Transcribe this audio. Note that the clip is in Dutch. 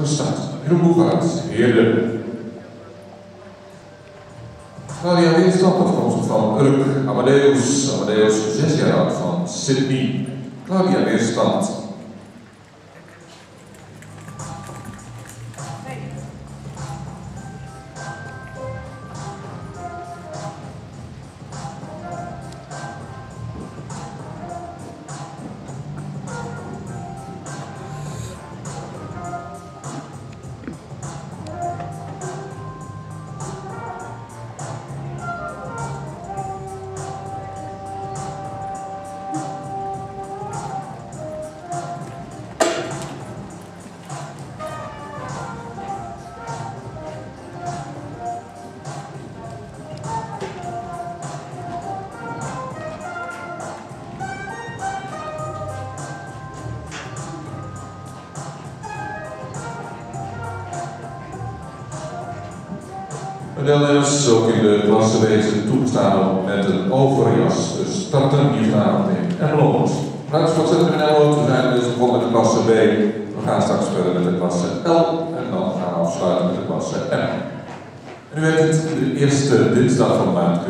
gestart. Heel Boegaard, Heerden. Claudia Weerstand, afkomstig van Urk. Amadeus, 6 jaar oud, van Sydney. Claudia Weerstand. De deelnemers ook in de klasse wezen toegestaan met een overjas. Dus starten hier vanavond in Emmeloord. Ruimschot zetten we in we zijn dus begonnen met de klasse B. We gaan straks verder met de klasse L en dan gaan we afsluiten met de klasse M. En u weet het, de eerste dinsdag van de maand